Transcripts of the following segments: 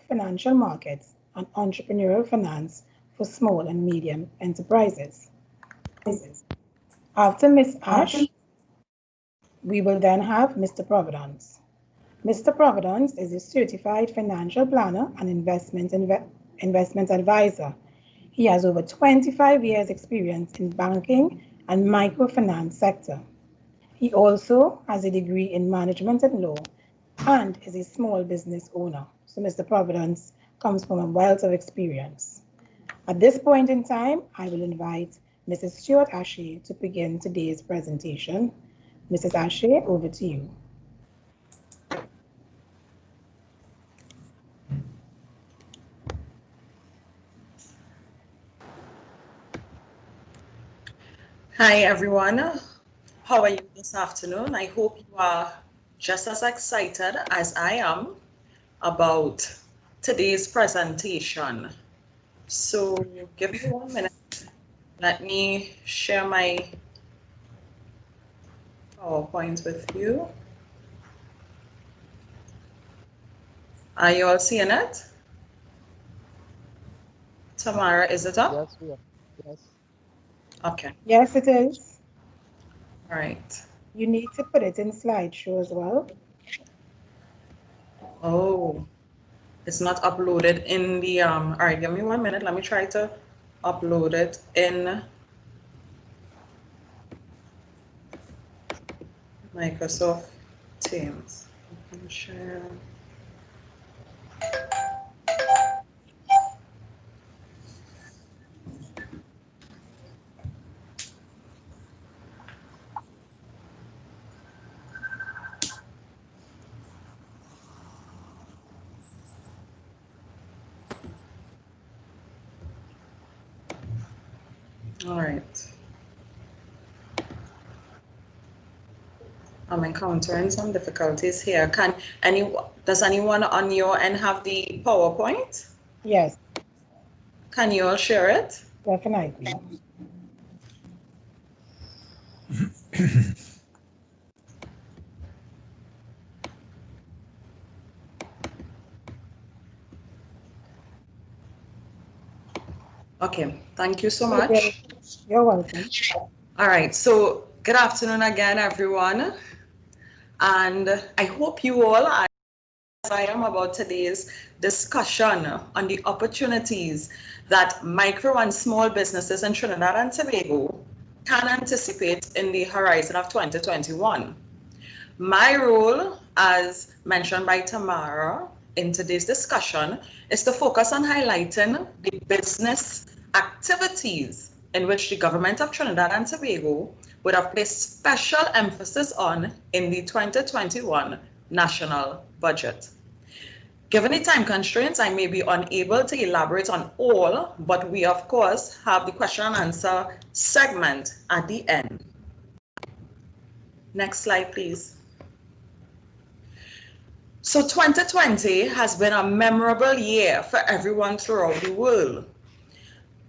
financial markets and entrepreneurial finance for small and medium enterprises. After Ms. Ash, we will then have Mr. Providence. Mr. Providence is a certified financial planner and investment advisor. He has over 25 years experience in banking and microfinance sector. He also has a degree in management and law and is a small business owner. So Mr. Providence comes from a wealth of experience. At this point in time, I will invite Mrs. Stewart-Aché to begin today's presentation. Mrs. Aché, over to you. Hi everyone, how are you this afternoon? I hope you are just as excited as I am about today's presentation. So give me 1 minute. Let me share my PowerPoint with you. Are you all seeing it? Tamara, is it up? Yes, we are. Yes. Okay. Yes, it is. All right. You need to put it in slideshow as well. Oh, it's not uploaded in the, all right, give me 1 minute. Let me try to upload it in Microsoft Teams. Share. All right. I'm encountering some difficulties here. Does anyone on your end have the PowerPoint? Yes. Can you all share it? Definitely. Okay, thank you so much. You're welcome. All right, so good afternoon again, everyone. And I hope you all, as I am about today's discussion on the opportunities that micro and small businesses in Trinidad and Tobago can anticipate in the horizon of 2021. My role, as mentioned by Tamara in today's discussion, is to focus on highlighting the business activities in which the government of Trinidad and Tobago would have placed special emphasis on in the 2021 national budget. Given the time constraints, I may be unable to elaborate on all, but we of course have the question and answer segment at the end. Next slide, please. So 2020 has been a memorable year for everyone throughout the world,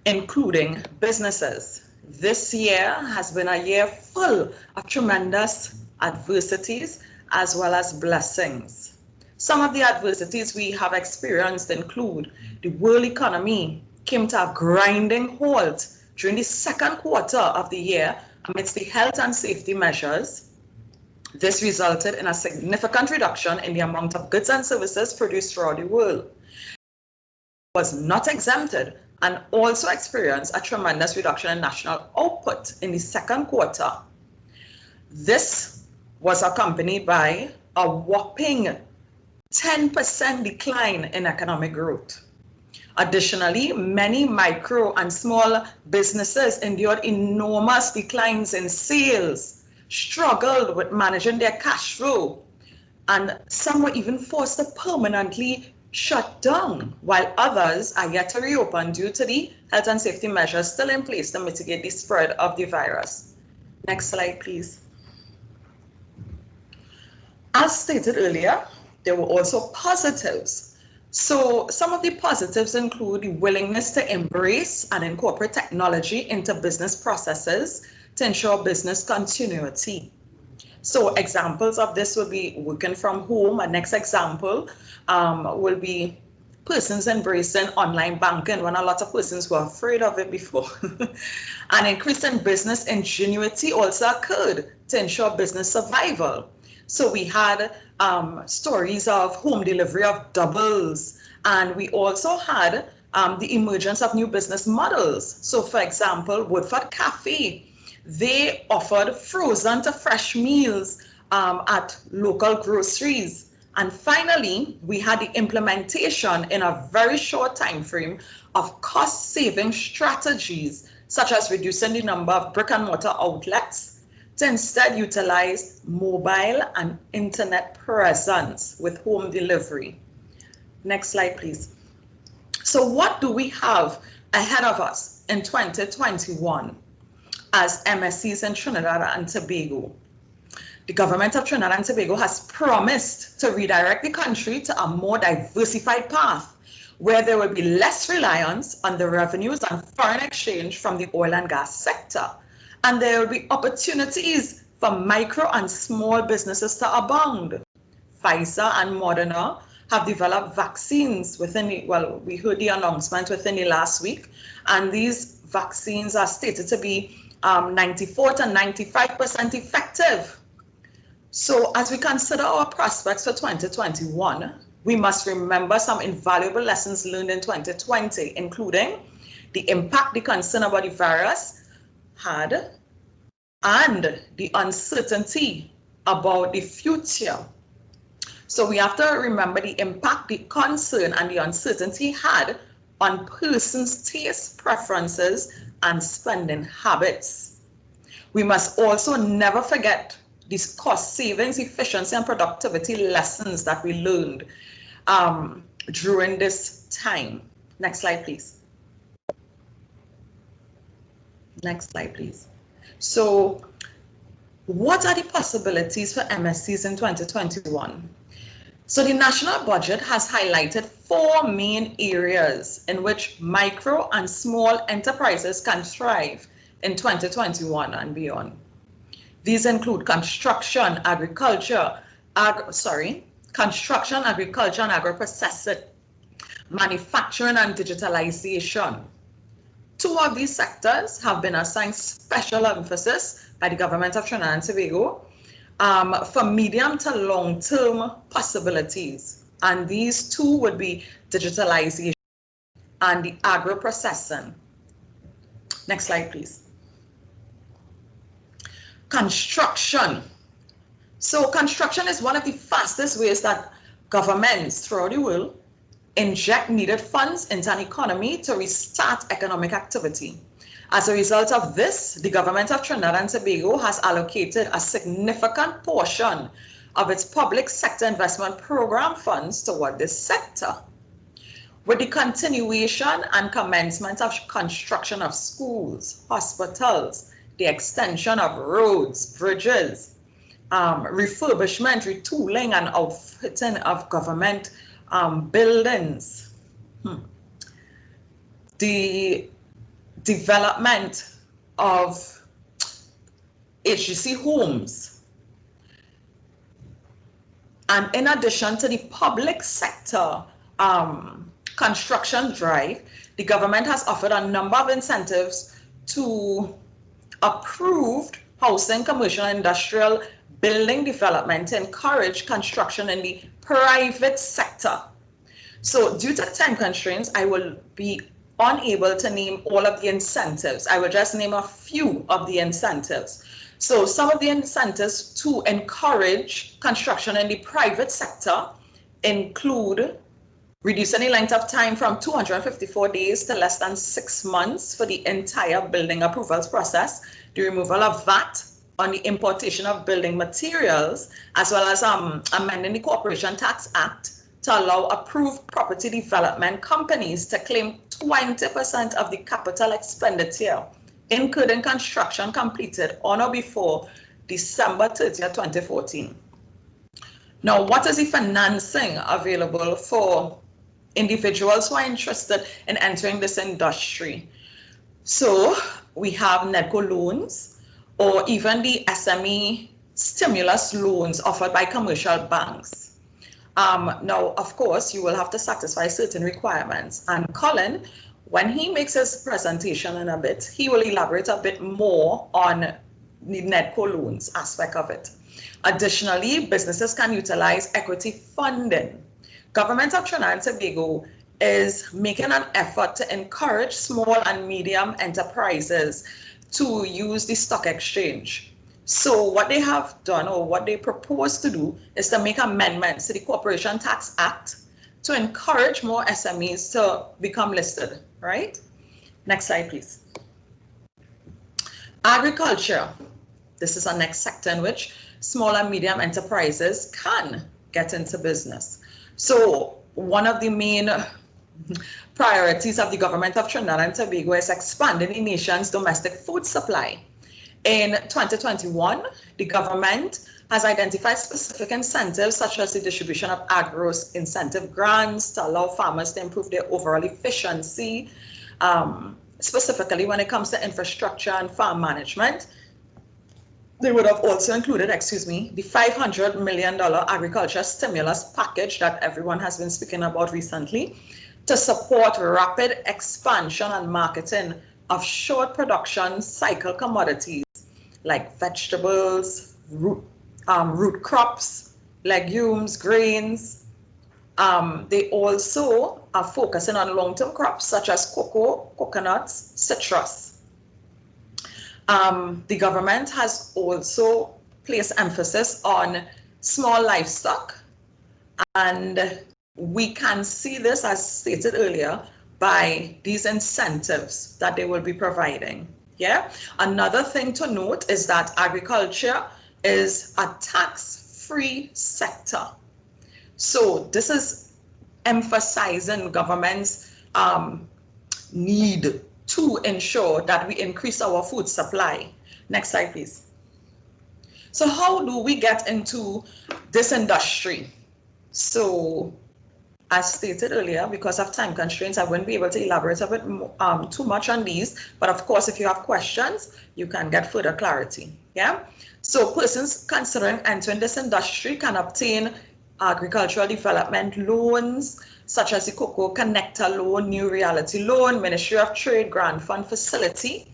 including businesses. This year has been a year full of tremendous adversities as well as blessings. Some of the adversities we have experienced include the world economy came to a grinding halt during the second quarter of the year amidst the health and safety measures. This resulted in a significant reduction in the amount of goods and services produced throughout the world. It was not exempted and also experienced a tremendous reduction in national output in the second quarter. This was accompanied by a whopping 10% decline in economic growth. Additionally, many micro and small businesses endured enormous declines in sales, struggled with managing their cash flow, and some were even forced to permanently shut down, while others are yet to reopen due to the health and safety measures still in place to mitigate the spread of the virus. Next slide, please. As stated earlier, there were also positives. So some of the positives include the willingness to embrace and incorporate technology into business processes to ensure business continuity. So examples of this will be working from home. A next example will be persons embracing online banking when a lot of persons were afraid of it before. An increase in business ingenuity also occurred to ensure business survival. So we had stories of home delivery of doubles, and we also had the emergence of new business models. So for example, Woodford Cafe, they offered frozen to fresh meals at local groceries. And finally, we had the implementation in a very short time frame of cost-saving strategies, such as reducing the number of brick-and-mortar outlets to instead utilize mobile and internet presence with home delivery. Next slide, please. So what do we have ahead of us in 2021 as MSEs in Trinidad and Tobago? The government of Trinidad and Tobago has promised to redirect the country to a more diversified path where there will be less reliance on the revenues and foreign exchange from the oil and gas sector. And there will be opportunities for micro and small businesses to abound. Pfizer and Moderna have developed vaccines within the, well, we heard the announcement within the last week, and these vaccines are stated to be 94 to 95% effective. So as we consider our prospects for 2021, we must remember some invaluable lessons learned in 2020, including the impact the concern about the virus had and the uncertainty about the future. So we have to remember the impact the concern and the uncertainty had on persons' taste preferences and spending habits. We must also never forget these cost savings, efficiency, and productivity lessons that we learned during this time. Next slide, please. Next slide, please. So what are the possibilities for MSCs in 2021? So the national budget has highlighted 4 main areas in which micro and small enterprises can thrive in 2021 and beyond. These include construction, agriculture, construction, agriculture, and agro-processing, manufacturing, and digitalization. 2 of these sectors have been assigned special emphasis by the government of Trinidad and Tobago for medium to long-term possibilities. And these 2 would be digitalization and the agro-processing. Next slide, please. Construction. So construction is one of the fastest ways that governments throughout the world inject needed funds into an economy to restart economic activity. As a result of this, the government of Trinidad and Tobago has allocated a significant portion of its public sector investment program funds toward this sector. With the continuation and commencement of construction of schools, hospitals, the extension of roads, bridges, refurbishment, retooling, and outfitting of government buildings. The development of HGC homes. And in addition to the public sector construction drive, the government has offered a number of incentives to approved housing, commercial, and industrial building development to encourage construction in the private sector. So due to time constraints, I will be unable to name all of the incentives. I will just name a few of the incentives. So some of the incentives to encourage construction in the private sector include reducing the length of time from 254 days to less than 6 months for the entire building approvals process, the removal of VAT on the importation of building materials, as well as amending the Corporation Tax Act to allow approved property development companies to claim 20% of the capital expenditure incurred in construction completed on or before December 30th, 2014. Now, what is the financing available for individuals who are interested in entering this industry? So we have NEDCO loans or even the SME stimulus loans offered by commercial banks. Now, of course, you will have to satisfy certain requirements. And Colin, when he makes his presentation in a bit, he will elaborate a bit more on the NEDCO loans aspect of it. Additionally, businesses can utilize equity funding. Government of Trinidad and Tobago is making an effort to encourage small and medium enterprises to use the stock exchange. So what they have done, or what they propose to do, is to make amendments to the Corporation Tax Act to encourage more SMEs to become listed, right? Next slide, please. Agriculture. This is our next sector in which small and medium enterprises can get into business. So one of the main priorities of the government of Trinidad and Tobago is expanding the nation's domestic food supply. In 2021, the government has identified specific incentives such as the distribution of agro incentive grants to allow farmers to improve their overall efficiency, specifically when it comes to infrastructure and farm management. They would have also included, the $500 million agriculture stimulus package that everyone has been speaking about recently to support rapid expansion and marketing of short production cycle commodities like vegetables, root crops, legumes, grains. They also are focusing on long-term crops such as cocoa, coconuts, citrus. The government has also placed emphasis on small livestock, and we can see this, as stated earlier, by these incentives that they will be providing. Yeah. Another thing to note is that agriculture is a tax-free sector. So this is emphasizing government's need to ensure that we increase our food supply. Next slide, please. So how do we get into this industry? So as stated earlier, because of time constraints, I wouldn't be able to elaborate a bit too much on these. But of course, if you have questions, you can get further clarity. Yeah. So persons considering entering this industry can obtain agricultural development loans, such as the Cocoa Connector Loan, New Reality Loan, Ministry of Trade Grant Fund Facility,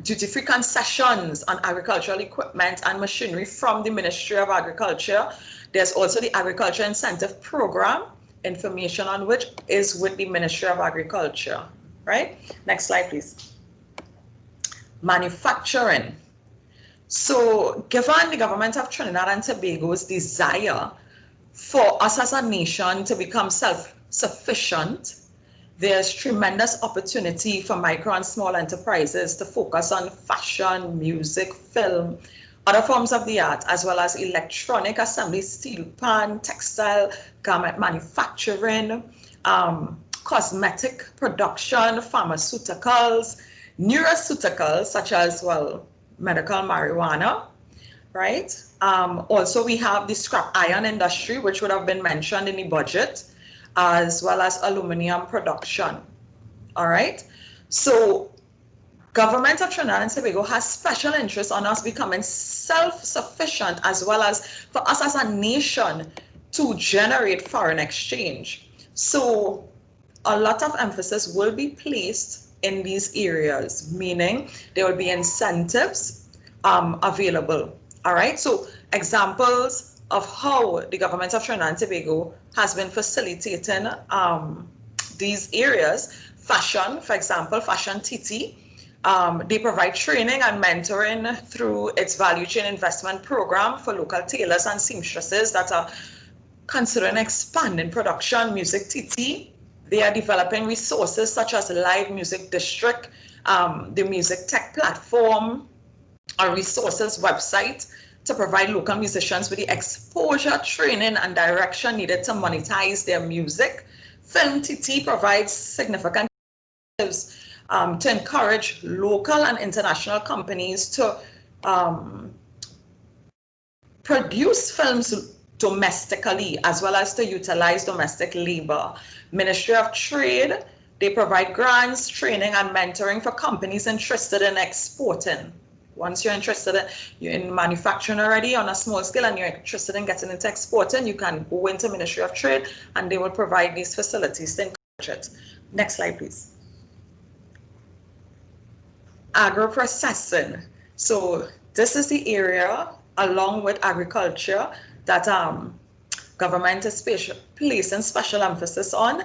duty-free concessions on agricultural equipment and machinery from the Ministry of Agriculture. There's also the Agriculture Incentive Program, information on which is with the Ministry of Agriculture, right? Next slide, please. Manufacturing. So given the government of Trinidad and Tobago's desire for us as a nation to become self-sufficient, there's tremendous opportunity for micro and small enterprises to focus on fashion, music, film, other forms of the art, as well as electronic assembly, steel pan, textile, garment manufacturing, cosmetic production, pharmaceuticals, nutraceuticals, such as, well, medical marijuana, right? Also, we have the scrap iron industry, which would have been mentioned in the budget, as well as aluminum production, all right? So government of Trinidad and Tobago has special interest on us becoming self-sufficient, as well as for us as a nation to generate foreign exchange. So a lot of emphasis will be placed in these areas, meaning there will be incentives available. All right, so examples of how the government of Trinidad and Tobago has been facilitating these areas. Fashion, for example, Fashion TT. They provide training and mentoring through its value chain investment program for local tailors and seamstresses that are considering expanding production. Music TT, they are developing resources such as Live Music District, the Music Tech Platform, a resources website to provide local musicians with the exposure, training, and direction needed to monetize their music. Film TT provides significant incentives to encourage local and international companies to produce films domestically, as well as to utilize domestic labor. Ministry of Trade, they provide grants, training, and mentoring for companies interested in exporting. Once you're interested you're in manufacturing already on a small scale and you're interested in getting into exporting, you can go into Ministry of Trade and they will provide these facilities to encourage it. Next slide, please. Agro-processing. So this is the area, along with agriculture, that government is placing special emphasis on.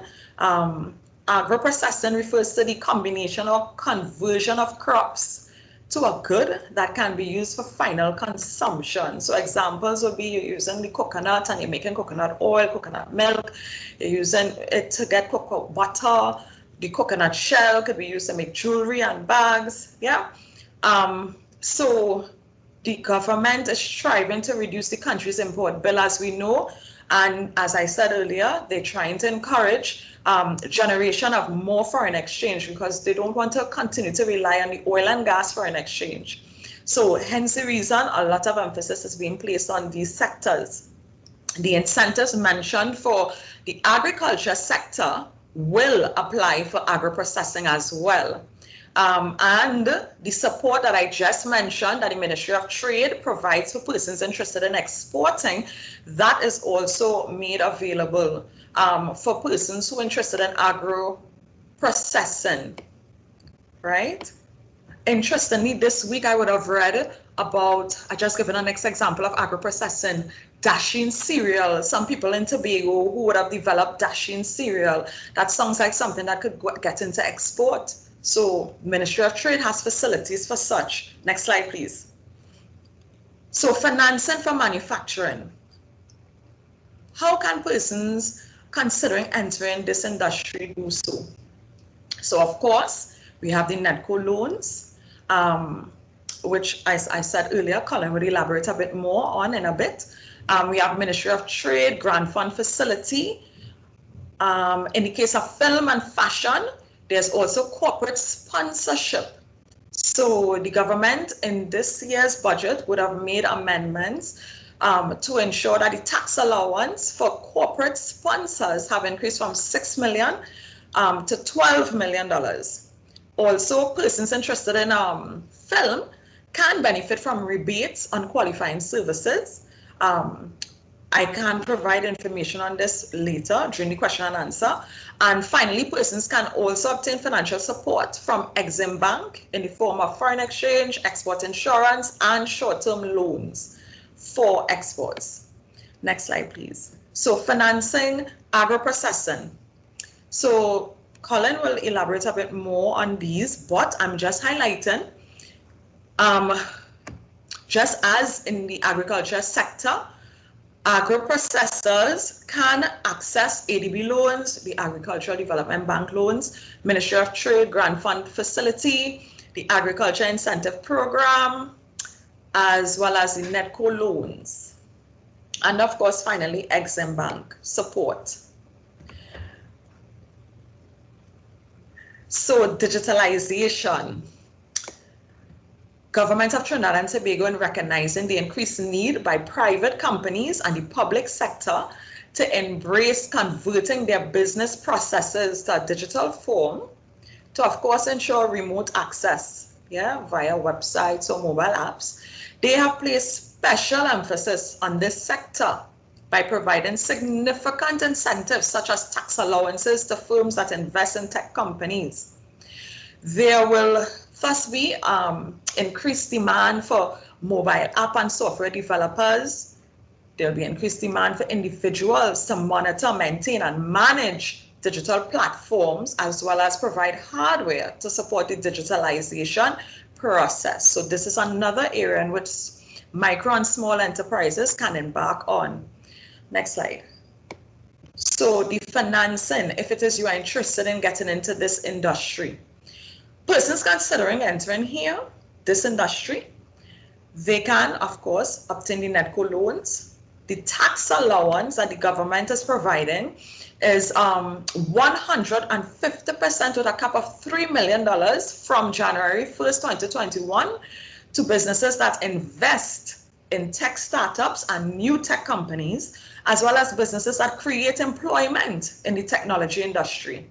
Agro-processing refers to the combination or conversion of crops to a good that can be used for final consumption. So examples would be you're using the coconut and you're making coconut oil, coconut milk, you're using it to get cocoa butter, the coconut shell could be used to make jewelry and bags, yeah? So the government is striving to reduce the country's import bill, as we know, and as I said earlier, they're trying to encourage generation of more foreign exchange because they don't want to continue to rely on the oil and gas foreign exchange. So hence the reason a lot of emphasis is being placed on these sectors. The incentives mentioned for the agriculture sector will apply for agro-processing as well. And the support that I just mentioned that the Ministry of Trade provides for persons interested in exporting, that is also made available for persons who are interested in agro-processing, right? Interestingly, this week I would have read about, I just given an next example of agro-processing, dashing cereal. Some people in Tobago who would have developed dashing cereal. That sounds like something that could get into export. So Ministry of Trade has facilities for such. Next slide, please. So financing for manufacturing. How can persons considering entering this industry do so? So of course, we have the NEDCO loans, which as I said earlier, Colin will elaborate a bit more on in a bit. We have Ministry of Trade, Grant Fund Facility. In the case of film and fashion, there's also corporate sponsorship. So the government in this year's budget would have made amendments to ensure that the tax allowance for corporate sponsors have increased from $6 million to $12 million. Also, persons interested in film can benefit from rebates on qualifying services. I can provide information on this later during the question and answer. And finally, persons can also obtain financial support from Exim Bank in the form of foreign exchange, export insurance, and short-term loans for exports. Next slide, please. So financing agro-processing. So Colin will elaborate a bit more on these, but I'm just highlighting, just as in the agriculture sector, agro-processors can access ADB loans, the Agricultural Development Bank loans, Ministry of Trade Grant Fund Facility, the Agriculture Incentive Program, as well as the NEDCO loans. And of course, finally, Exim Bank support. So digitalization. Government of Trinidad and Tobago, in recognizing the increased need by private companies and the public sector to embrace converting their business processes to a digital form, to of course ensure remote access, via websites or mobile apps, they have placed special emphasis on this sector by providing significant incentives such as tax allowances to firms that invest in tech companies. There will thus be increased demand for mobile app and software developers. There'll be increased demand for individuals to monitor, maintain, and manage digital platforms, as well as provide hardware to support the digitalization process. So this is another area in which micro and small enterprises can embark on. Next slide. So the financing, if it is you are interested in getting into this industry. Persons considering entering here, this industry, they can, of course, obtain the NEDCO loans. The tax allowance that the government is providing is 150% with a cap of $3 million from January 1st, 2021 to businesses that invest in tech startups and new tech companies, as well as businesses that create employment in the technology industry.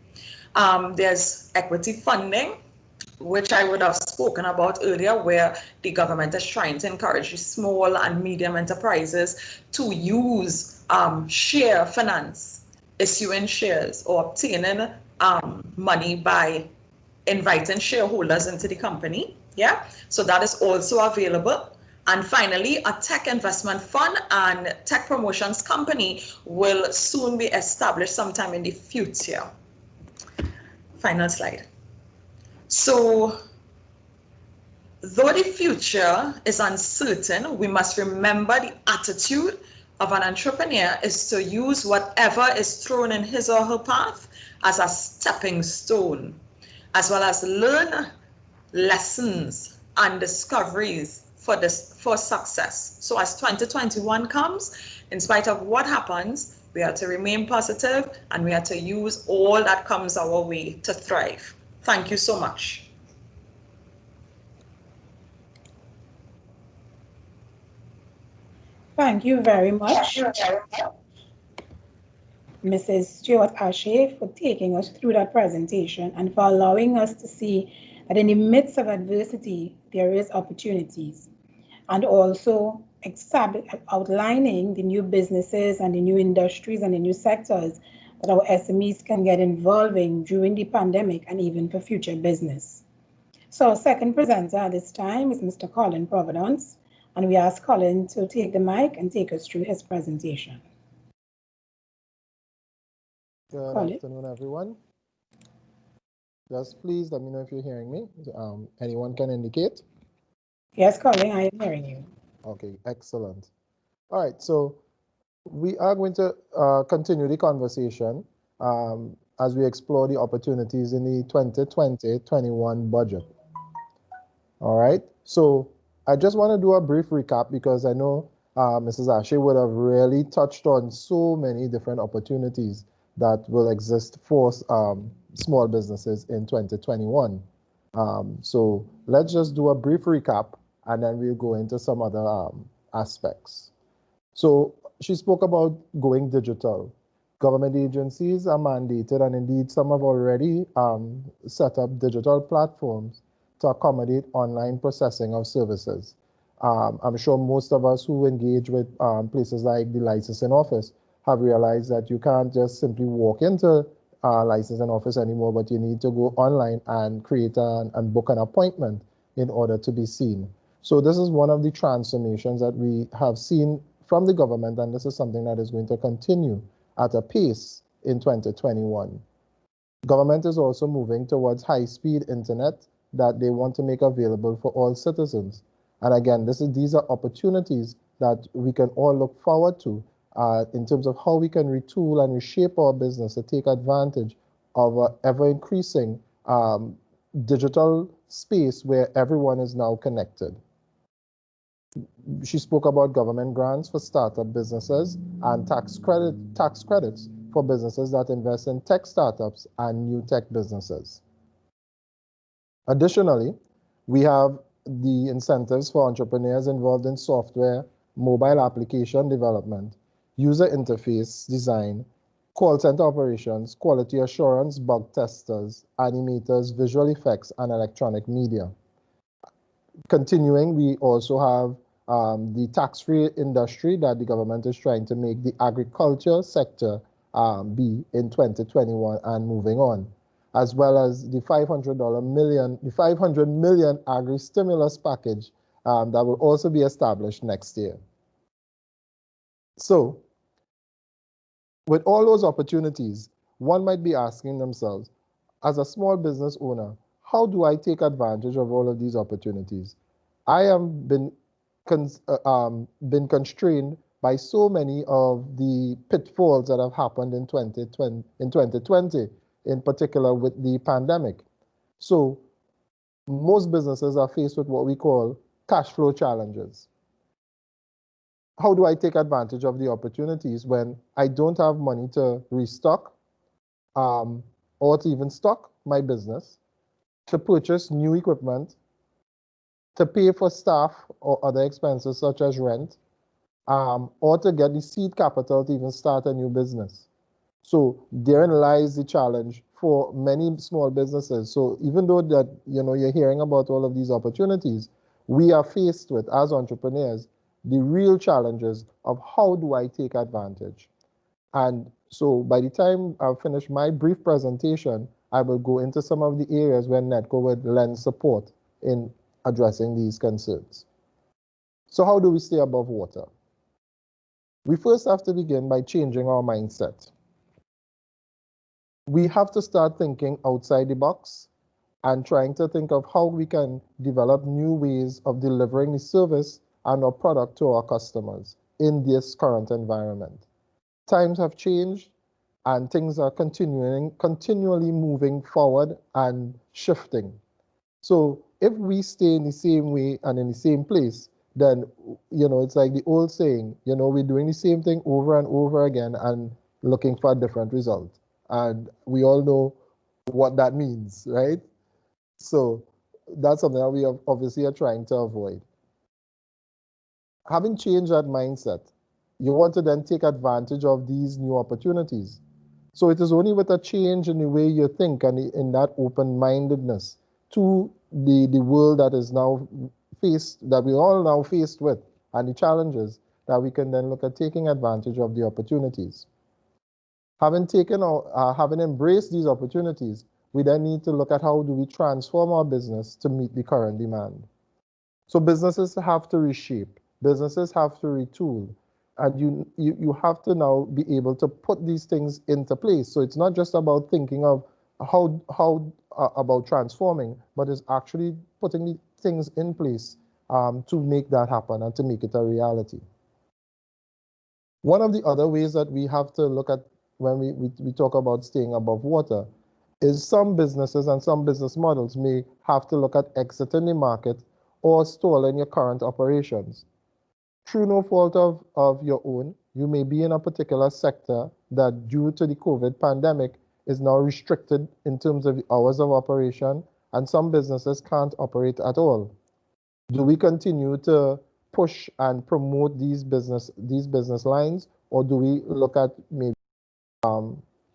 There's equity funding which I would have spoken about earlier, where the government is trying to encourage small and medium enterprises to use share finance, issuing shares or obtaining money by inviting shareholders into the company. Yeah, so that is also available. And finally, a tech investment fund and tech promotions company will soon be established sometime in the future. Final slide. So, though the future is uncertain, we must remember the attitude of an entrepreneur is to use whatever is thrown in his or her path as a stepping stone, as well as learn lessons and discoveries for success. So as 2021 comes, in spite of what happens, we are to remain positive and we are to use all that comes our way to thrive. Thank you so much. Thank you very much, Mrs. Stewart-Aché, for taking us through that presentation and for allowing us to see that in the midst of adversity, there is opportunities, and also outlining the new businesses and the new industries and the new sectors that our SMEs can get involved in during the pandemic and even for future business. So our second presenter at this time is Mr. Colin Providence, and we ask Colin to take the mic and take us through his presentation. Good afternoon, everyone. Just please let me know if you're hearing me. Anyone can indicate? Yes, Colin, I am hearing you. Okay, excellent. All right, so we are going to continue the conversation as we explore the opportunities in the 2020-21 budget. All right, so I just want to do a brief recap because I know Mrs. Aché would have really touched on so many different opportunities that will exist for small businesses in 2021. So let's just do a brief recap and then we'll go into some other aspects. So she spoke about going digital. Government agencies are mandated, and indeed some have already set up digital platforms to accommodate online processing of services. I'm sure most of us who engage with places like the licensing office have realized that you can't just simply walk into a licensing office anymore, but you need to go online and create and book an appointment in order to be seen. So this is one of the transformations that we have seen from the government, and this is something that is going to continue at a pace in 2021. Government is also moving towards high-speed internet that they want to make available for all citizens. And again, these are opportunities that we can all look forward to in terms of how we can retool and reshape our business to take advantage of an ever-increasing digital space where everyone is now connected. She spoke about government grants for startup businesses and tax credits for businesses that invest in tech startups and new tech businesses. Additionally, we have the incentives for entrepreneurs involved in software, mobile application development, user interface design, call center operations, quality assurance, bug testers, animators, visual effects, and electronic media. Continuing, we also have the tax-free industry that the government is trying to make the agriculture sector be in 2021 and moving on, as well as the $500 million agri-stimulus package that will also be established next year. So, with all those opportunities, one might be asking themselves, as a small business owner, how do I take advantage of all of these opportunities? I have been constrained by so many of the pitfalls that have happened in 2020, in particular with the pandemic. So most businesses are faced with what we call cash flow challenges. How do I take advantage of the opportunities when I don't have money to restock or to even stock my business, to purchase new equipment, to pay for staff or other expenses such as rent, or to get the seed capital to even start a new business? So therein lies the challenge for many small businesses. So even though that, you're hearing about all of these opportunities, we are faced with, as entrepreneurs, the real challenges of how do I take advantage. And so by the time I've finished my brief presentation, I will go into some of the areas where NEDCO would lend support in addressing these concerns. So how do we stay above water? We first have to begin by changing our mindset. We have to start thinking outside the box and trying to think of how we can develop new ways of delivering the service and our product to our customers in this current environment. Times have changed and things are continually moving forward and shifting. So if we stay in the same way and in the same place, then, it's like the old saying, we're doing the same thing over and over again and looking for a different result. And we all know what that means, right? So that's something that we obviously are trying to avoid. Having changed that mindset, you want to then take advantage of these new opportunities. So it is only with a change in the way you think and in that open-mindedness to the world that is now that we're all now faced with and the challenges, that we can then look at taking advantage of the opportunities. Having embraced these opportunities, we then need to look at how do we transform our business to meet the current demand. So businesses have to reshape, businesses have to retool, and you have to now be able to put these things into place. So it's not just about thinking of about transforming, but it's actually putting the things in place to make that happen and to make it a reality. One of the other ways that we have to look at when we talk about staying above water is some businesses and some business models may have to look at exiting the market or stalling your current operations. Through no fault of your own, you may be in a particular sector that due to the COVID pandemic is now restricted in terms of the hours of operation, and some businesses can't operate at all. Do we continue to push and promote these business lines, or do we look at maybe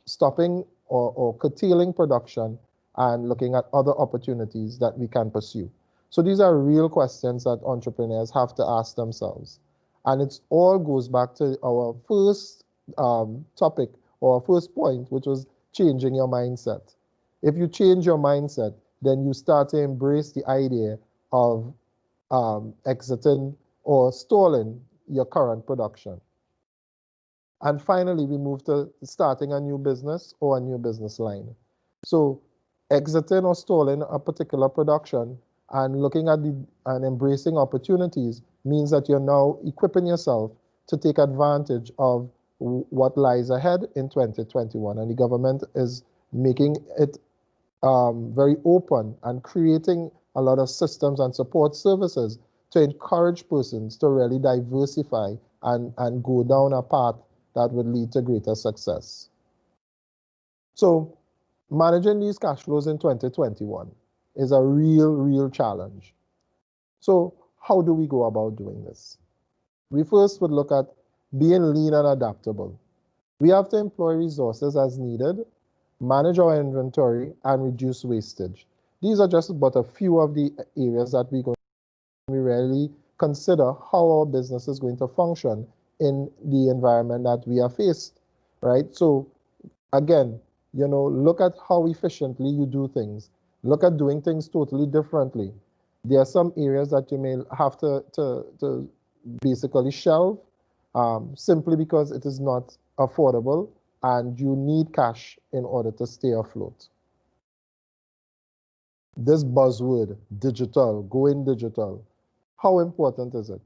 stopping or curtailing production and looking at other opportunities that we can pursue? So these are real questions that entrepreneurs have to ask themselves. And it all goes back to our first topic or our first point, which was changing your mindset. If you change your mindset, then you start to embrace the idea of exiting or stalling your current production. And finally, we move to starting a new business or a new business line. So exiting or stalling a particular production and looking at and embracing opportunities means that you're now equipping yourself to take advantage of what lies ahead in 2021. And the government is making it very open and creating a lot of systems and support services to encourage persons to really diversify and go down a path that would lead to greater success. So managing these cash flows in 2021 is a real challenge. So how do we go about doing this? We first would look at being lean and adaptable. We have to employ resources as needed, manage our inventory, and reduce wastage. These are just but a few of the areas that we really consider how our business is going to function in the environment that we are faced, right? So again, look at how efficiently you do things. Look at doing things totally differently. There are some areas that you may have to basically shelve simply because it is not affordable and you need cash in order to stay afloat. This buzzword, digital, going digital, how important is it?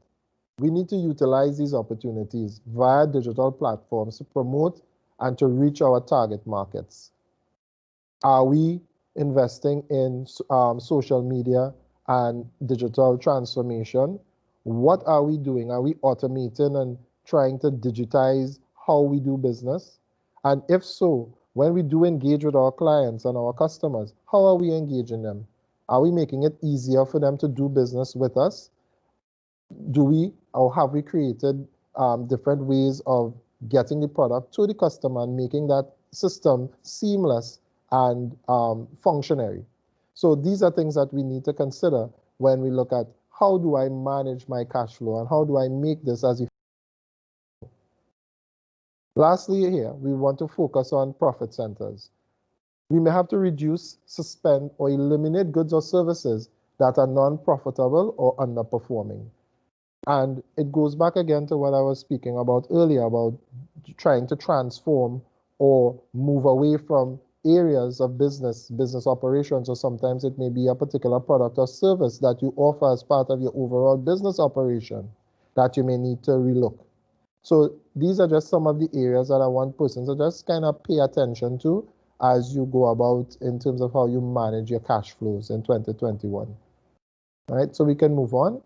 We need to utilize these opportunities via digital platforms to promote and to reach our target markets. Are we investing in social media and digital transformation? What are we doing? Are we automating and trying to digitize how we do business? And if so, when we do engage with our clients and our customers, how are we engaging them? Are we making it easier for them to do business with us? Do we or have we created different ways of getting the product to the customer and making that system seamless and functionary. So these are things that we need to consider when we look at how do I manage my cash flow and how do I make this as effective. Lastly here, we want to focus on profit centers. We may have to reduce, suspend, or eliminate goods or services that are non-profitable or underperforming. And it goes back again to what I was speaking about earlier about trying to transform or move away from areas of business operations, or sometimes it may be a particular product or service that you offer as part of your overall business operation that you may need to relook. So these are just some of the areas that I want persons to just kind of pay attention to as you go about in terms of how you manage your cash flows in 2021. All right, so we can move on.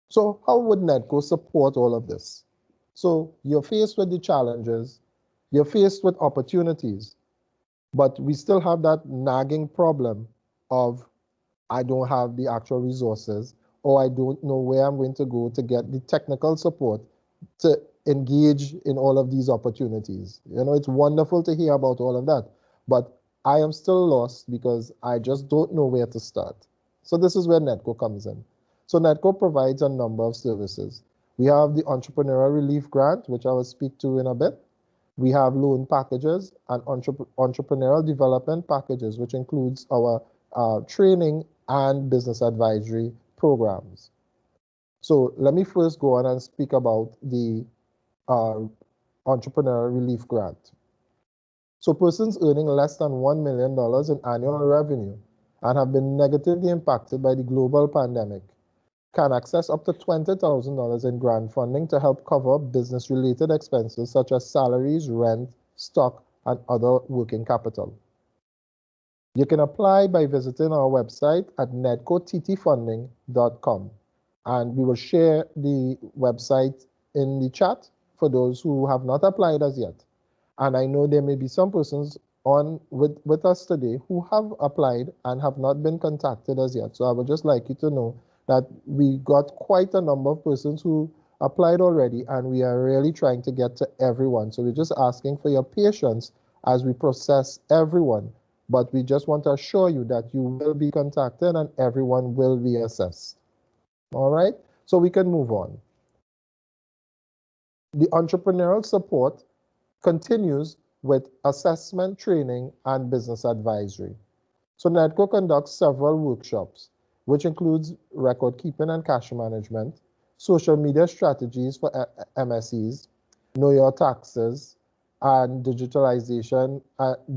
So how would NEDCO support all of this? So you're faced with the challenges, you're faced with opportunities, but we still have that nagging problem of I don't have the actual resources, or I don't know where I'm going to go to get the technical support to engage in all of these opportunities. You know, it's wonderful to hear about all of that, but I am still lost because I just don't know where to start. So this is where NEDCO comes in. So NEDCO provides a number of services. We have the Entrepreneurial Relief Grant, which I will speak to in a bit. We have loan packages and entrepreneurial development packages, which includes our training and business advisory programs. So let me first go on and speak about the Entrepreneurial Relief Grant. So persons earning less than $1 million in annual revenue and have been negatively impacted by the global pandemic can access up to $20,000 in grant funding to help cover business-related expenses such as salaries, rent, stock, and other working capital. You can apply by visiting our website at nedcottfunding.com, and we will share the website in the chat for those who have not applied as yet. And I know there may be some persons on with us today who have applied and have not been contacted as yet. So I would just like you to know that we got quite a number of persons who applied already, and we are really trying to get to everyone. So we're just asking for your patience as we process everyone, but we just want to assure you that you will be contacted and everyone will be assessed. All right, so we can move on. The entrepreneurial support continues with assessment, training, and business advisory. So NEDCO conducts several workshops, which includes record keeping and cash management, social media strategies for MSEs, know your taxes, and digitalization,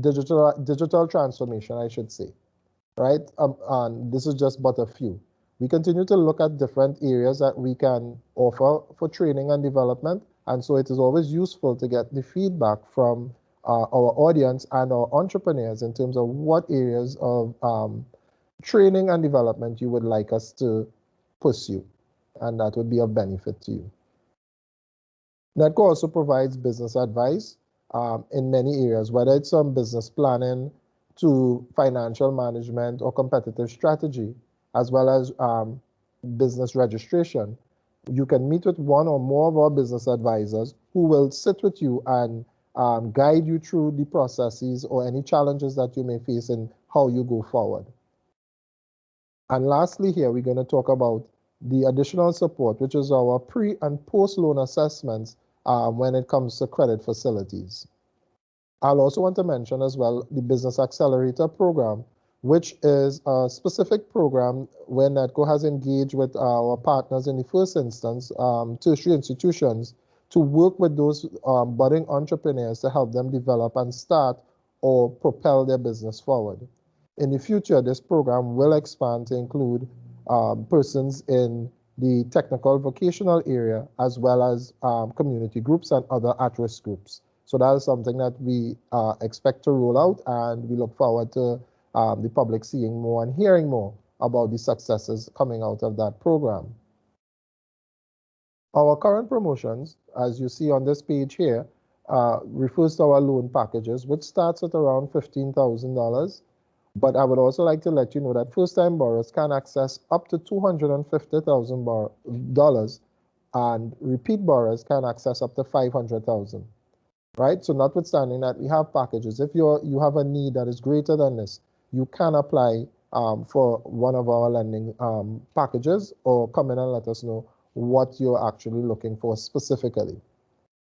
digital transformation, I should say, right? And this is just but a few. We continue to look at different areas that we can offer for training and development, and so it is always useful to get the feedback from our audience and our entrepreneurs in terms of what areas of training and development you would like us to pursue, and that would be of benefit to you. NEDCO also provides business advice in many areas, whether it's on business planning to financial management or competitive strategy, as well as business registration. You can meet with one or more of our business advisors who will sit with you and guide you through the processes or any challenges that you may face in how you go forward. And lastly here, we're going to talk about the additional support, which is our pre and post loan assessments when it comes to credit facilities. I'll also want to mention as well the Business Accelerator program, which is a specific program where NEDCO has engaged with our partners in the first instance, tertiary institutions, to work with those budding entrepreneurs to help them develop and start or propel their business forward. In the future, this program will expand to include persons in the technical vocational area, as well as community groups and other at-risk groups. So that is something that we expect to roll out, and we look forward to the public seeing more and hearing more about the successes coming out of that program. Our current promotions, as you see on this page here, refers to our loan packages, which starts at around $15,000. But I would also like to let you know that first-time borrowers can access up to $250,000, and repeat borrowers can access up to $500,000. right? So notwithstanding that, we have packages. If you have a need that is greater than this, you can apply for one of our lending packages, or come in and let us know what you're actually looking for specifically.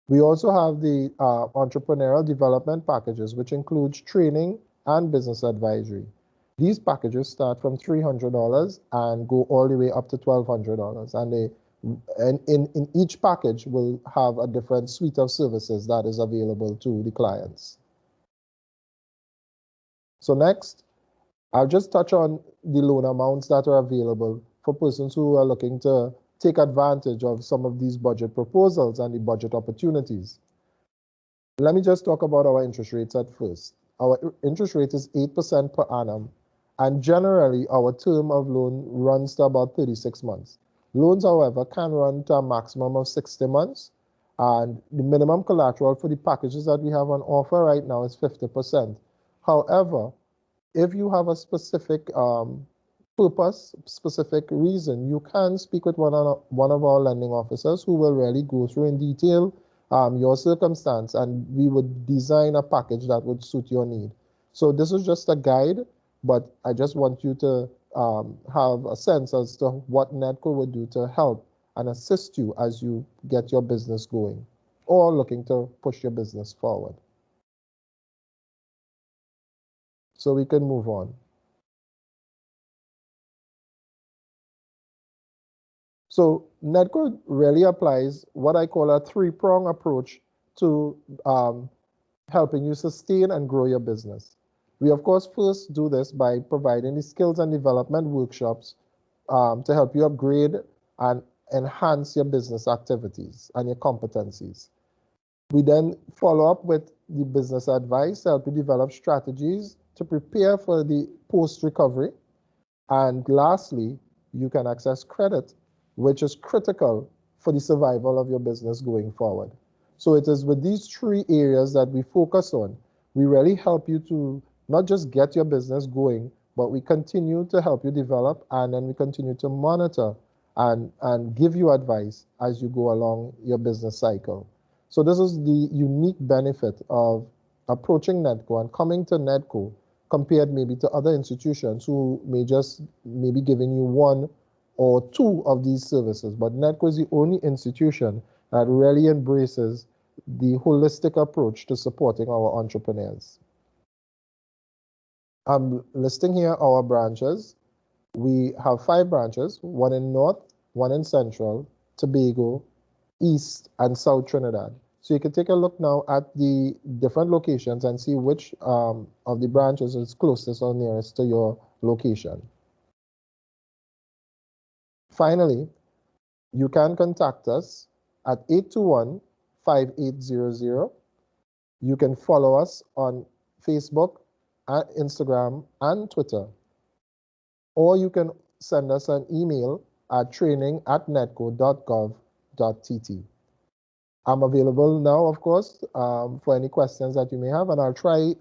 We also have the entrepreneurial development packages, which includes training and business advisory. These packages start from $300 and go all the way up to $1,200, and in each package will have a different suite of services that is available to the clients. So next, I'll just touch on the loan amounts that are available for persons who are looking to take advantage of some of these budget proposals and the budget opportunities. Let me just talk about our interest rates at first. Our interest rate is 8% per annum, and generally our term of loan runs to about 36 months. Loans, however, can run to a maximum of 60 months, and the minimum collateral for the packages that we have on offer right now is 50%. However, if you have a specific purpose, specific reason, you can speak with one of our lending officers who will really go through in detail your circumstance, and we would design a package that would suit your need. So this is just a guide, but I just want you to have a sense as to what NEDCO would do to help and assist you as you get your business going or looking to push your business forward. So we can move on. So NEDCO really applies what I call a three-prong approach to helping you sustain and grow your business. We, of course, first do this by providing the skills and development workshops to help you upgrade and enhance your business activities and your competencies. We then follow up with the business advice to help you develop strategies to prepare for the post-recovery. And lastly, you can access credit, which is critical for the survival of your business going forward. So it is with these three areas that we focus on. We really help you to not just get your business going, but we continue to help you develop, and then we continue to monitor and give you advice as you go along your business cycle. So this is the unique benefit of approaching NEDCO and coming to NEDCO compared maybe to other institutions who may be giving you one or two of these services. But NEDCO is the only institution that really embraces the holistic approach to supporting our entrepreneurs. I'm listing here our branches. We have 5 branches, one in North, one in Central, Tobago, East, and South Trinidad. So you can take a look now at the different locations and see which of the branches is closest or nearest to your location. Finally, you can contact us at 821-5800. You can follow us on Facebook, Instagram, and Twitter. Or you can send us an email at training@nedco.gov.tt. I'm available now, of course, for any questions that you may have, and I'll try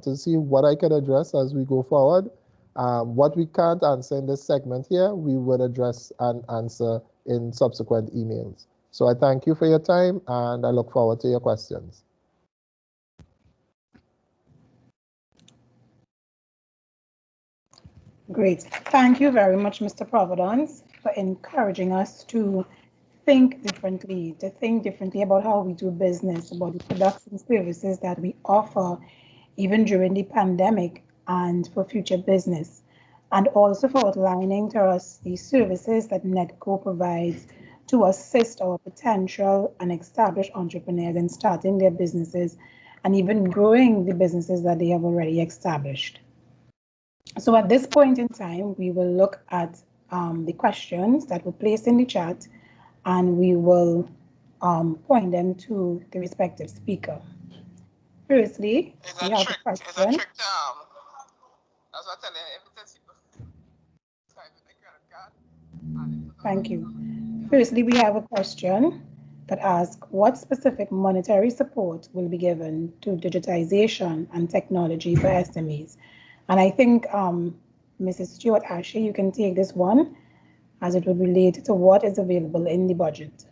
to see what I can address as we go forward. What we can't answer in this segment here, we would address and answer in subsequent emails. So I thank you for your time, and I look forward to your questions. Great. Thank you very much, Mr. Providence, for encouraging us to think differently about how we do business, about the products and services that we offer even during the pandemic and for future business, and also for outlining to us the services that NEDCO provides to assist our potential and established entrepreneurs in starting their businesses and even growing the businesses that they have already established. So at this point in time, we will look at the questions that were placed in the chat, and we will point them to the respective speaker. Firstly, we have a question. Thank you. Firstly, we have a question that asks, what specific monetary support will be given to digitization and technology for SMEs? And I think, Mrs. Stewart-Aché, you can take this one, as it would relate to what is available in the budget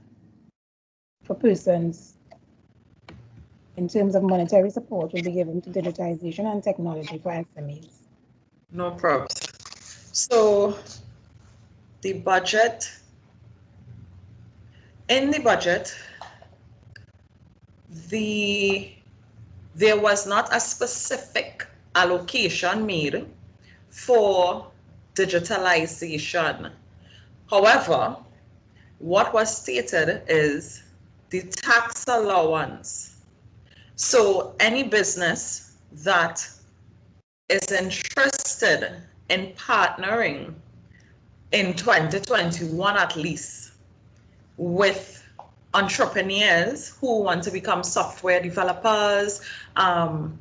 for persons. in terms of monetary support will be given to digitization and technology for SMEs? No probs. So the budget, in the budget, there was not a specific allocation made for digitalization. However, what was stated is the tax allowance. So any business that is interested in partnering in 2021 at least with entrepreneurs who want to become software developers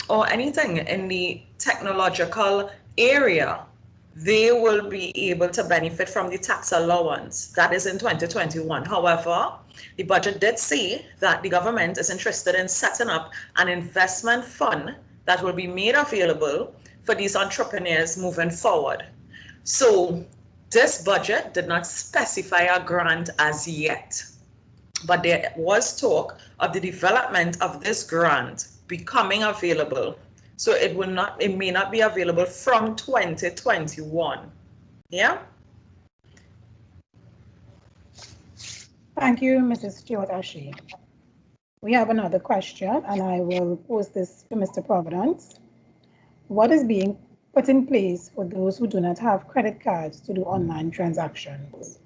or anything in the technological area, they will be able to benefit from the tax allowance that is in 2021. However, the budget did say that the government is interested in setting up an investment fund that will be made available for these entrepreneurs moving forward. So this budget did not specify a grant as yet, but there was talk of the development of this grant becoming available. So it may not be available from 2021. Yeah. Thank you, Mrs. Stewart-Aché. We have another question, and I will pose this to Mr. Providence. What is being put in place for those who do not have credit cards to do online transactions?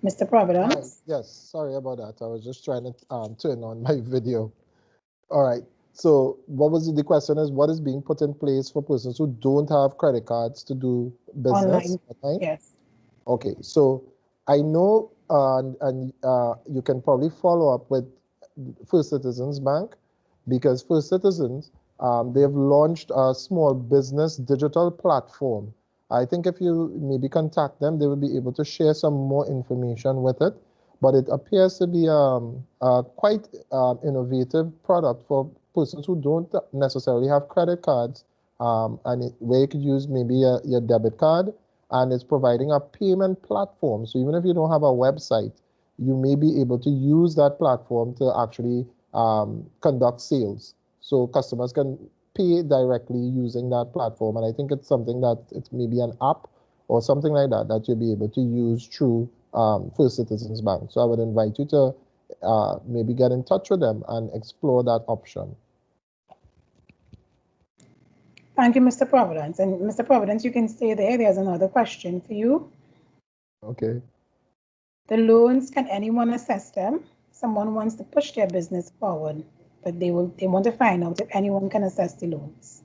Mr. Providence? Hi. Yes, sorry about that. I was just trying to turn on my video. All right. So what was the question is, what is being put in place for persons who don't have credit cards to do business Online? Yes. Okay. So I know, and you can probably follow up with First Citizens Bank, because First Citizens, they have launched a small business digital platform. I think if you maybe contact them, they will be able to share some more information with it. But it appears to be a quite innovative product for persons who don't necessarily have credit cards, and where you could use maybe your debit card, and it's providing a payment platform. So even if you don't have a website, you may be able to use that platform to actually conduct sales. So customers can pay directly using that platform. And I think it's something that it's maybe an app or something like that that you'll be able to use through First Citizens Bank. So I would invite you to maybe get in touch with them and explore that option. Thank you, Mr. Providence. And Mr. Providence, you can stay there. There's another question for you. Okay. The loans, can anyone assess them? Someone wants to push their business forward, but they want to find out if anyone can assess the loans.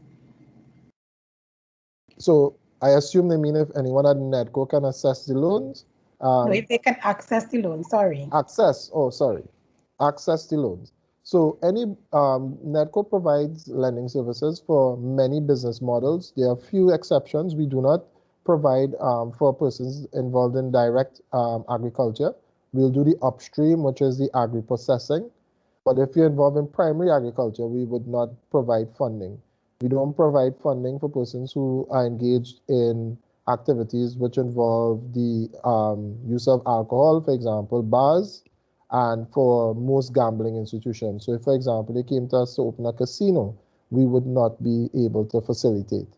So I assume they mean if anyone at NEDCO can assess the loans? No, if they can access the loan, sorry. Access the loans. So any NEDCO provides lending services for many business models. There are few exceptions. We do not provide for persons involved in direct agriculture. We'll do the upstream, which is the agri-processing. But if you're involved in primary agriculture, we would not provide funding. We don't provide funding for persons who are engaged in activities which involve the use of alcohol, for example, bars, and for most gambling institutions. So if, for example, they came to us to open a casino, we would not be able to facilitate.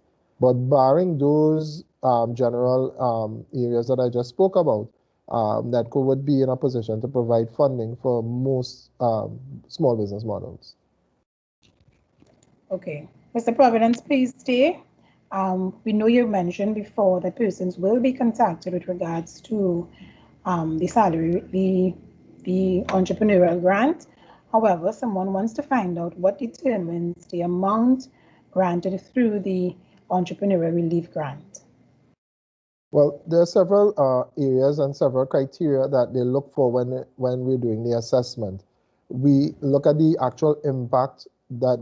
But barring those general areas that I just spoke about, NEDCO would be in a position to provide funding for most small business models. Okay. Mr. Providence, please stay. We know you mentioned before that persons will be contacted with regards to the salary, the entrepreneurial grant. However, someone wants to find out what determines the amount granted through the entrepreneurial relief grant. Well, there are several areas and several criteria that they look for when we're doing the assessment. We look at the actual impact that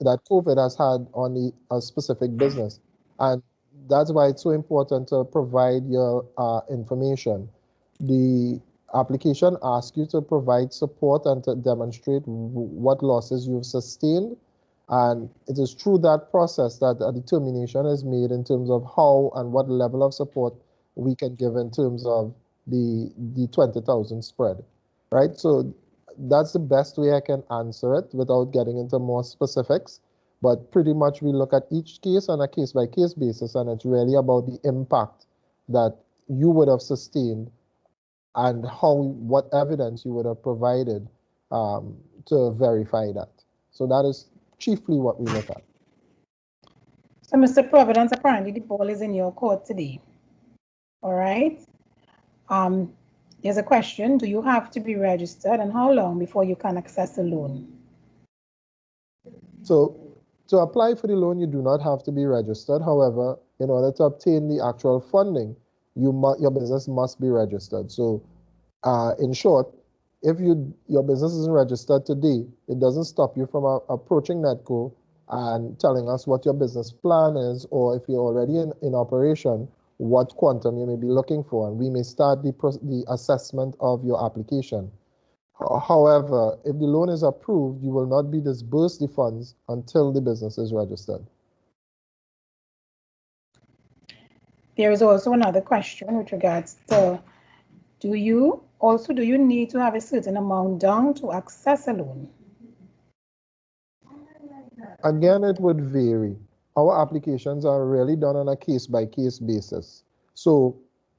that COVID has had on a specific business, and that's why it's so important to provide your information. The application asks you to provide support and to demonstrate what losses you've sustained. And it is through that process that a determination is made in terms of how and what level of support we can give in terms of the 20,000 spread. right? So that's the best way I can answer it without getting into more specifics. But pretty much we look at each case on a case-by-case basis, and it's really about the impact that you would have sustained and what evidence you would have provided to verify that. So that is chiefly what we look at. So, Mr. Providence, apparently the ball is in your court today. All right. There's a question. Do you have to be registered, and how long before you can access a loan? So to apply for the loan, you do not have to be registered. However, in order to obtain the actual funding, your business must be registered. So in short, if your business isn't registered today, it doesn't stop you from approaching NEDCO and telling us what your business plan is, or if you're already in operation, what quantum you may be looking for, and we may start the assessment of your application. However, if the loan is approved, you will not be disbursed the funds until the business is registered. There is also another question with regards to, do you need to have a certain amount down to access a loan? Again, it would vary. Our applications are really done on a case-by-case basis. So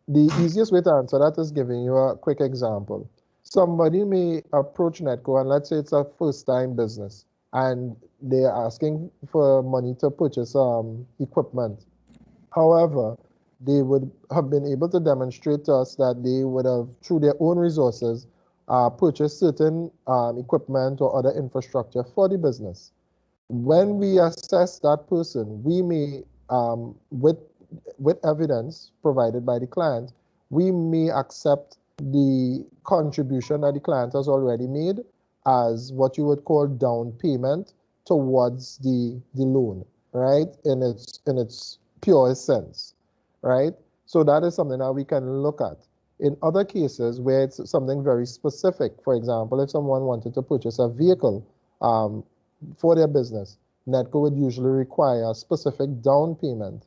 the easiest way to answer that is giving you a quick example. Somebody may approach NEDCO, and let's say it's a first-time business, and they're asking for money to purchase equipment. However, they would have been able to demonstrate to us that they would have, through their own resources, purchased certain equipment or other infrastructure for the business. When we assess that person, we may, with evidence provided by the client, we may accept the contribution that the client has already made as what you would call down payment towards the loan, right? In its purest sense, right? So that is something that we can look at. In other cases where it's something very specific, for example, if someone wanted to purchase a vehicle for their business, NEDCO would usually require a specific down payment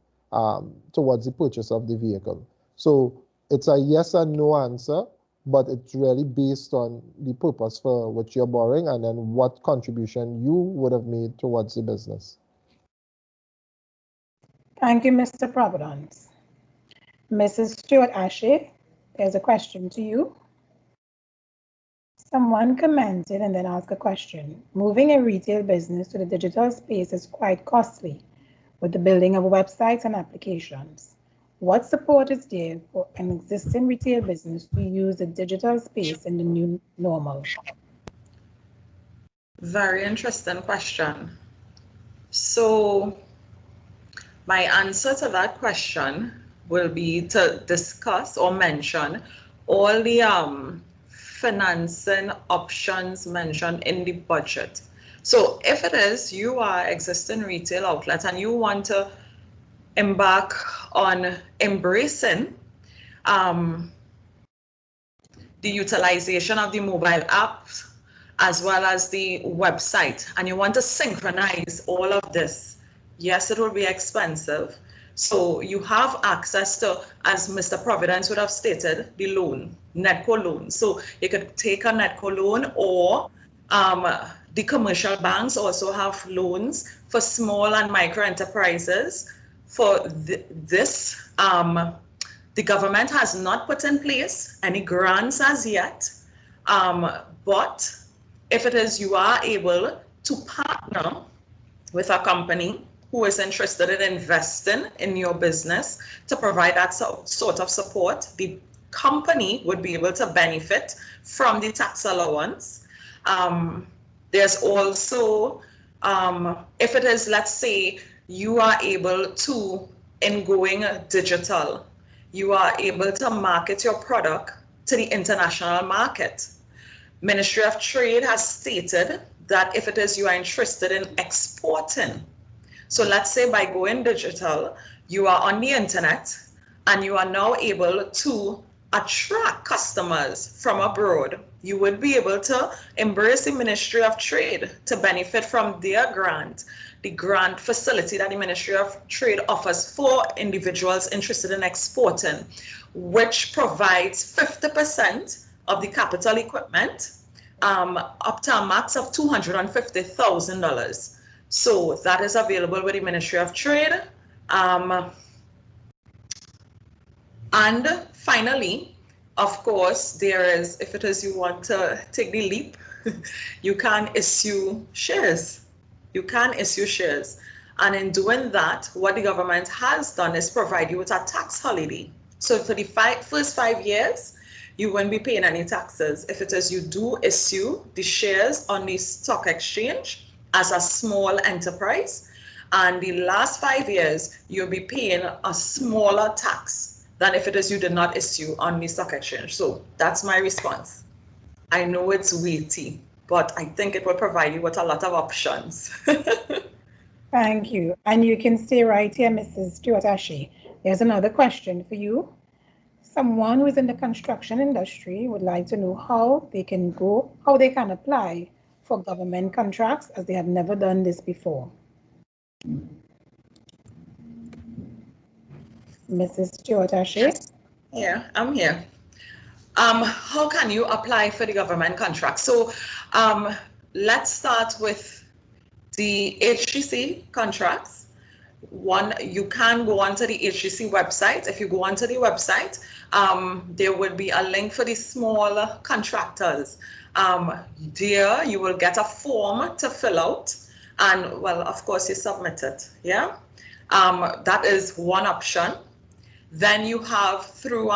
towards the purchase of the vehicle. So it's a yes and no answer, but it's really based on the purpose for which you're borrowing and then what contribution you would have made towards the business. Thank you, Mr. Providence. Mrs. Stewart-Aché, there's a question to you. Someone commented and then asked a question. Moving a retail business to the digital space is quite costly with the building of websites and applications. What support is there for an existing retail business to use the digital space in the new normal? Very interesting question. So my answer to that question will be to discuss or mention all the financing options mentioned in the budget. So if it is you are existing retail outlet and you want to embark on embracing the utilization of the mobile apps as well as the website, and you want to synchronize all of this, yes, it will be expensive. So you have access to, as Mr. Providence would have stated, the loan, NEDCO loan. So you could take a NEDCO loan, or the commercial banks also have loans for small and micro enterprises. For this, the government has not put in place any grants as yet, but if it is you are able to partner with a company who is interested in investing in your business to provide that sort of support, the company would be able to benefit from the tax allowance. There's also, if it is, let's say, you are able to, in going digital, you are able to market your product to the international market. Ministry of Trade has stated that if it is you are interested in exporting, so let's say by going digital, you are on the internet and you are now able to attract customers from abroad, you would be able to embrace the Ministry of Trade to benefit from their grant, the grant facility that the Ministry of Trade offers for individuals interested in exporting, which provides 50% of the capital equipment, up to a max of $250,000. So that is available with the Ministry of Trade. And finally, of course, there is, if it is you want to take the leap, you can issue shares. You can issue shares. And in doing that, what the government has done is provide you with a tax holiday. So for the first 5 years, you won't be paying any taxes if it is you do issue the shares on the stock exchange as a small enterprise. And the last 5 years, you'll be paying a smaller tax than if it is you did not issue on the stock exchange. So that's my response. I know it's weighty, but I think it will provide you with a lot of options. Thank you. And you can stay right here, Mrs. Stewart-Aché. There's another question for you. Someone who is in the construction industry would like to know how they can apply for government contracts, as they have never done this before. Mrs. Stewart-Aché? Yeah, I'm here. How can you apply for the government contract? So let's start with the HGC contracts. One, you can go onto the HGC website. If you go onto the website, there will be a link for the small contractors. There you will get a form to fill out, and well, of course, you submit it. Yeah, that is one option. Then you have through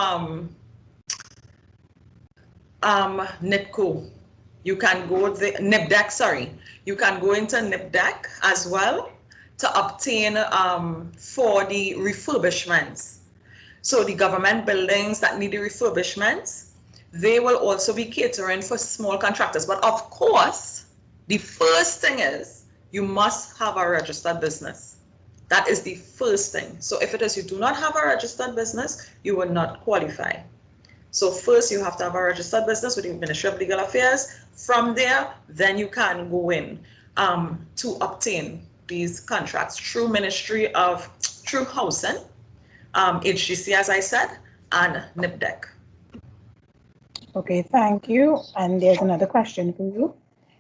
NEDCO. You can go the NEDCO, sorry. You can go into NEDCO as well to obtain for the refurbishments. So the government buildings that need the refurbishments, they will also be catering for small contractors. But of course, the first thing is you must have a registered business. That is the first thing. So if it is you do not have a registered business, you will not qualify. So first you have to have a registered business with the Ministry of Legal Affairs. From there, then you can go in to obtain these contracts through through Housing, HGC, as I said, and NEDCO. Okay, thank you. And there's another question for you.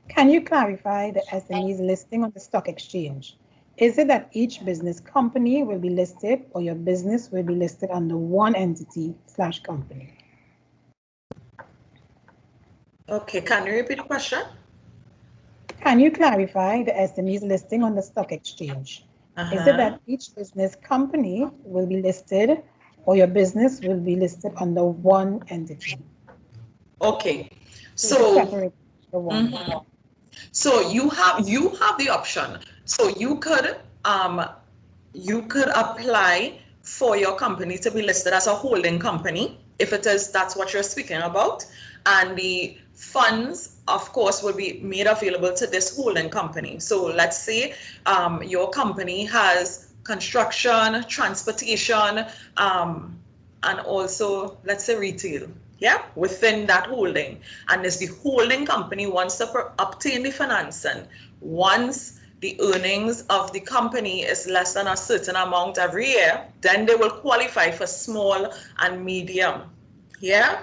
Can you clarify the SMEs listing on the stock exchange? Is it that each business company will be listed, or your business will be listed under one entity/company? Okay, can you repeat the question? Can you clarify the SMEs listing on the stock exchange? Is it that each business company will be listed, or your business will be listed under one entity? Okay, so separate the one. So you have the option. So you could apply for your company to be listed as a holding company, if it is that's what you're speaking about, and the funds, of course, will be made available to this holding company. So let's say your company has construction, transportation, and also, let's say, retail. Yeah, within that holding. And as the holding company wants to obtain the financing, once the earnings of the company is less than a certain amount every year, then they will qualify for small and medium. Yeah,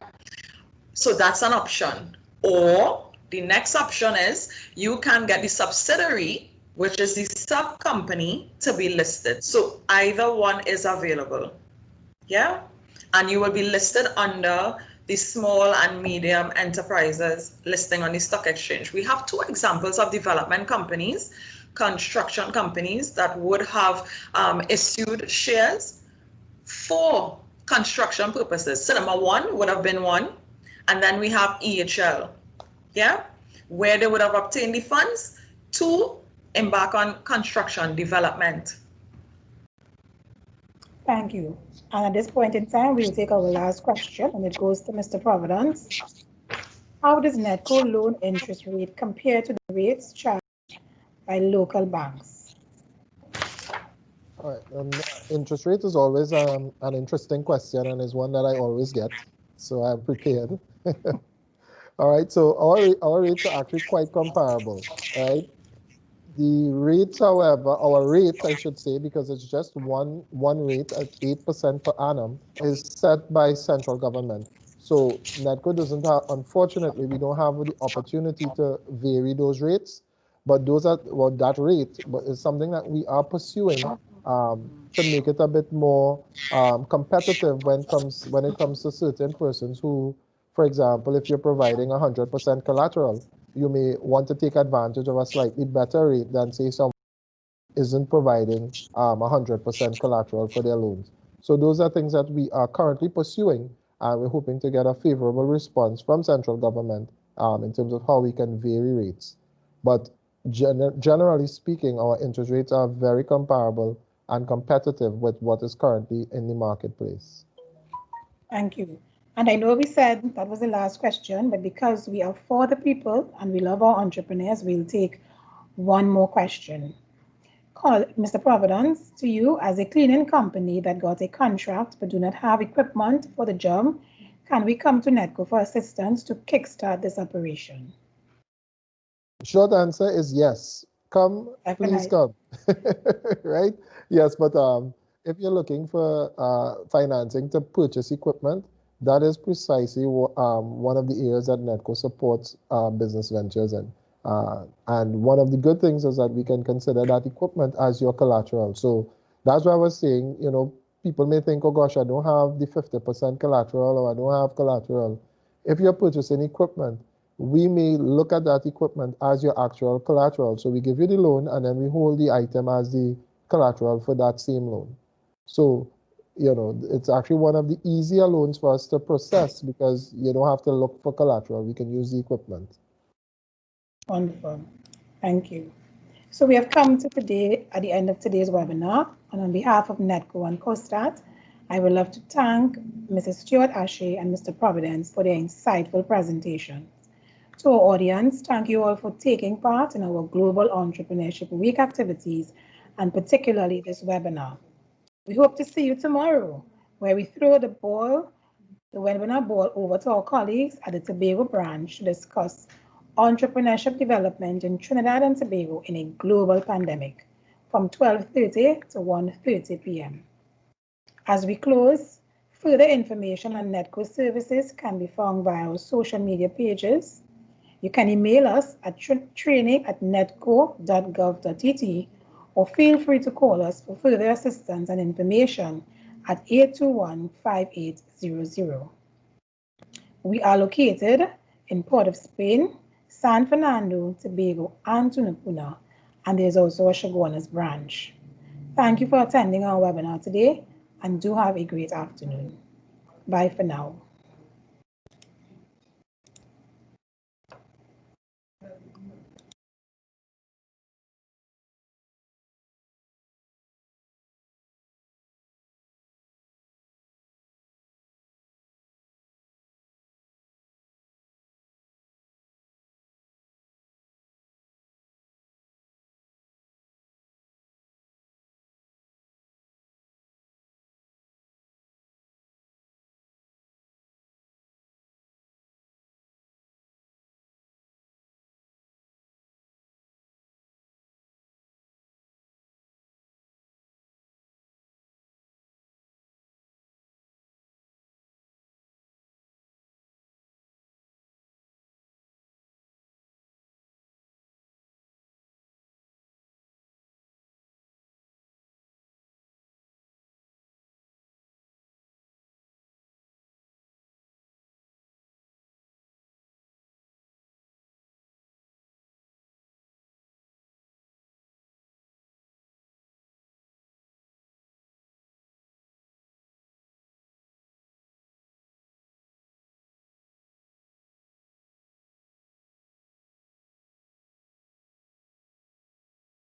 so that's an option. Or the next option is you can get the subsidiary, which is the sub company, to be listed. So either one is available. Yeah, and you will be listed under the small and medium enterprises listing on the stock exchange. We have two examples of development companies, construction companies that would have issued shares for construction purposes. So number one would have been one, and then we have EHL, yeah, where they would have obtained the funds to embark on construction development. Thank you. And at this point in time, we'll take our last question, and it goes to Mr. Providence. How does NEDCO loan interest rate compare to the rates charged by local banks? All right. Interest rate is always an interesting question, and is one that I always get, so I'm prepared. All right. So our rates are actually quite comparable, right? The rates, however, our rate, I should say, because it's just one rate at 8% per annum, is set by central government. So NEDCO doesn't have, unfortunately, we don't have the opportunity to vary those rates, but those are, well, that rate but is something that we are pursuing to make it a bit more competitive when it comes to certain persons who, for example, if you're providing 100% collateral, you may want to take advantage of a slightly better rate than, say, someone isn't providing 100% collateral for their loans. So those are things that we are currently pursuing, and we're hoping to get a favorable response from central government in terms of how we can vary rates. But generally speaking, our interest rates are very comparable and competitive with what is currently in the marketplace. Thank you. And I know we said that was the last question, but because we are for the people and we love our entrepreneurs, we'll take one more question. Mr. Providence, to you, as a cleaning company that got a contract but do not have equipment for the job, can we come to NEDCO for assistance to kickstart this operation? Short answer is yes. Come, please come. Right? Yes, but if you're looking for financing to purchase equipment, that is precisely one of the areas that NEDCO supports business ventures in. And one of the good things is that we can consider that equipment as your collateral. So that's why I was saying, you know, people may think, oh gosh, I don't have the 50% collateral or I don't have collateral. If you're purchasing equipment, we may look at that equipment as your actual collateral. So we give you the loan and then we hold the item as the collateral for that same loan. So, you know, it's actually one of the easier loans for us to process because you don't have to look for collateral. We can use the equipment. Wonderful. Thank you. So we have come to today at the end of today's webinar, and on behalf of NEDCO and COSTAATT, I would love to thank Mrs. Stewart-Aché and Mr. Providence for their insightful presentations. To our audience, thank you all for taking part in our Global Entrepreneurship Week activities, and particularly this webinar. We hope to see you tomorrow, where we throw the webinar ball over to our colleagues at the Tobago branch to discuss entrepreneurship development in Trinidad and Tobago in a global pandemic from 12:30 to 1:30 p.m. As we close, further information on NEDCO services can be found via our social media pages. You can email us at training@nedco.gov.tt or feel free to call us for further assistance and information at 821-5800. We are located in Port of Spain, San Fernando, Tobago, and Tunapuna, and there's also a Chaguanas branch. Thank you for attending our webinar today, and do have a great afternoon. Bye for now.